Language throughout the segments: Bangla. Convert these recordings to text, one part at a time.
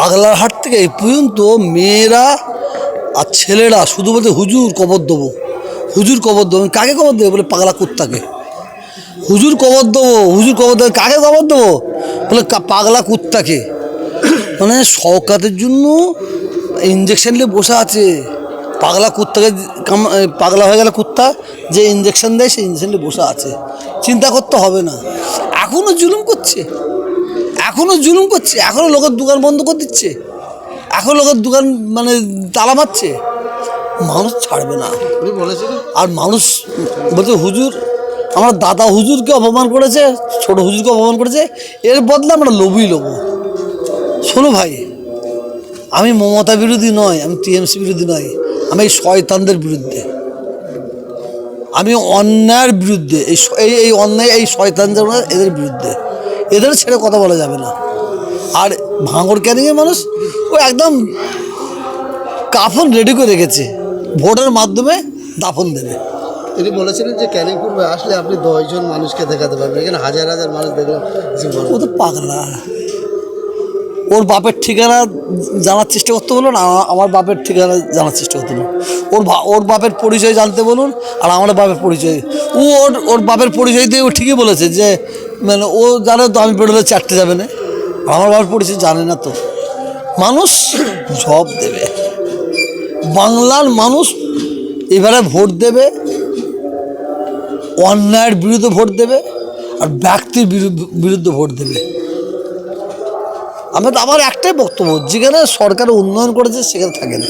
পাগলার হাট থেকে এই পর্যন্ত মেয়েরা আর ছেলেরা শুধু বলতে হুজুর কবর দেবো, হুজুর কবর দেবো। কাকে কবর দেবো বলে? পাগলা কুত্তাকে। হুজুর কবর দেবো, হুজুর কবর দেবো। কাকে কবর দেবো বলে? পাগলা কুত্তাকে। মানে শওকাতের জন্য ইঞ্জেকশন নিয়ে বসে আছে। পাগলা কুত্তাকে পাগলা হয়ে গেলে কুত্তা যে ইঞ্জেকশন দেয় সেই ইঞ্জেকশন নিয়ে বসে আছে। চিন্তা করতে হবে না। এখনও জুলুম করছে, এখনও জুলুম করছে, এখনও লোকের দোকান বন্ধ করে দিচ্ছে, এখন লোকের দোকান মানে তালা মারছে। মানুষ ছাড়বে না। আর মানুষ বলছে হুজুর, আমার দাদা হুজুরকে অপমান করেছে, ছোট হুজুরকে অপমান করেছে, এর বদলে আমরা লোভই লোবো। শোনো ভাই, আমি মমতা বিরোধী নয়, আমি টিএমসি বিরোধী নয়, আমি এই শয়তানদের বিরুদ্ধে, আমি অন্যায়ের বিরুদ্ধে, এই অন্যায় এই শয়তানদের এদের বিরুদ্ধে। এদের ছেড়ে কথা বলা যাবে না। আর ভাঙড় ক্যানিংয়ের মানুষ ও একদম কাফন রেডি করে রেখেছে, ভোটের মাধ্যমে দাফন দেবে। তিনি বলেছিলেন যে ক্যানিং পূর্বে আসলে আপনি 10 জন মানুষকে দেখাতে পারবেন, এখানে হাজার হাজার মানুষ দেখলাম। ও তো পাগলা। ওর বাপের ঠিকানা জানার চেষ্টা করতে বলুন, আমার বাপের ঠিকানা জানার চেষ্টা করতে বলুন। ওর বাপের পরিচয় জানতে বলুন, আর আমার বাপের পরিচয়। ওর বাপের পরিচয় দিয়ে ও ঠিকই বলেছে যে মানে ও জানে তো আমি বেরোলে 4টে যাবে না। আমার বাপের পরিচয় জানে না তো। মানুষ জব দেবে, বাংলার মানুষ এবারে ভোট দেবে, অন্যায়ের বিরুদ্ধে ভোট দেবে, আর ব্যক্তির বিরুদ্ধে ভোট দেবে। আমার একটাই বক্তব্য, যেখানে সরকার উন্নয়ন করেছে সেখানে থাকে না।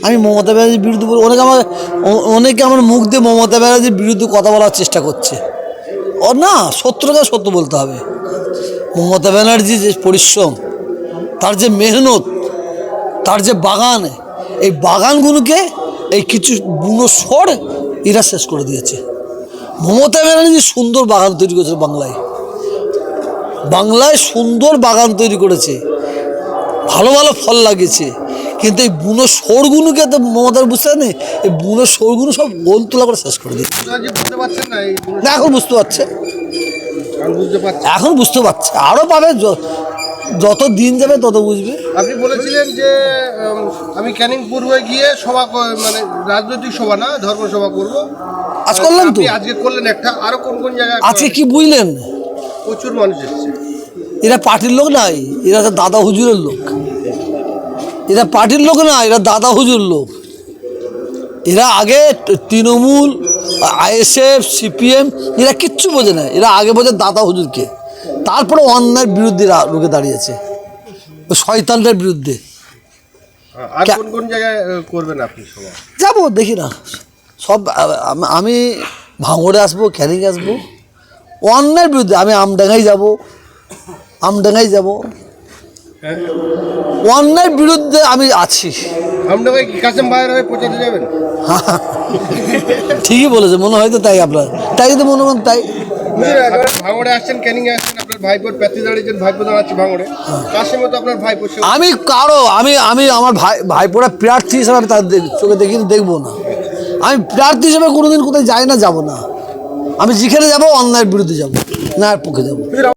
আমি মমতা ব্যানার্জির বিরুদ্ধে বলি, অনেকে আমার মুখ দিয়ে মমতা ব্যানার্জির বিরুদ্ধে কথা বলার চেষ্টা করছে। ও না, সত্যটা সত্য বলতে হবে। মমতা ব্যানার্জির যে পরিশ্রম, তার যে মেহনত, তার যে বাগান, এই বাগানগুলোকে এই কিছু বুনো সর এরা শেষ করে দিয়েছে। মমতা ব্যানার্জি সুন্দর বাগান তৈরি করেছে বাংলায় সুন্দর বাগান তৈরি করেছে, ভালো ভালো ফল লাগিয়েছে। কিন্তু এই বুনো সরগুলোকে তো মমতার বুঝতে নেই, এই বুনো সরগুলো সব গোল তোলা করে শেষ করে দিয়েছে। না, এখন বুঝতে পারছে, এখন বুঝতে পারছে, আরও পাবে, যত দিন যাবে তত বুঝবে। আপনি বলেছিলেন যে আমি ক্যানিং পূর্বে গিয়ে সভা, মানে রাজনৈতিক সভা না, ধর্মসভা করবো। আজ করলাম তো, আজকে করলেন একটা। আরো কোন কোন জায়গায় আজকে কি বুঝলেন? প্রচুর মানুষ এসেছে। এরা পার্টির লোক নাই, এরা তো দাদা হুজুরের লোক। এরা পার্টির লোক না, এরা দাদা হুজুর লোক। এরা আগে তৃণমূল, আইএসএফ, সিপিএম এরা কিচ্ছু বোঝে না। এরা আগে বোঝে দাদা হুজুরকে, তারপরে অন্যায়ের বিরুদ্ধে রুখে দাঁড়িয়েছে, শয়তানদের বিরুদ্ধে। আর কোন কোন জায়গায় করবেন আপনি সভা? যাবো, দেখি না সব। আমি ভাঙড়ে আসবো, ক্যানিং আসবো, অন্যায়ের বিরুদ্ধে। আমি আমডাঙ্গায় যাব, অন্যায়ের বিরুদ্ধে আমি আছি। আমডাঙ্গায় কি কাসেম ভাইয়ের হয়ে প্রচারে যাবেন? ঠিকই বলেছে, মনে হয় তো তাই। আপনার তাই যদি মনে করেন তাই। ভাঙড়ে আসছেন, ক্যানিং এ আসছেন, আপনার ভাইপোর প্রার্থী দাঁড়িয়েছেন, ভাইপো দাঁড়াচ্ছে ভাঙড়ে। কাসেমও তো আপনার ভাইপো। আমি আমার ভাইপোরা প্রার্থী হিসেবে আমি তার চোখে দেখবো না। আমি প্রার্থী হিসেবে কোনোদিন কোথায় যাই না, যাবো না। আমি যেখানে যাবো অন্যায়ের বিরুদ্ধে যাবো, ন্যায়ের পক্ষে যাবো।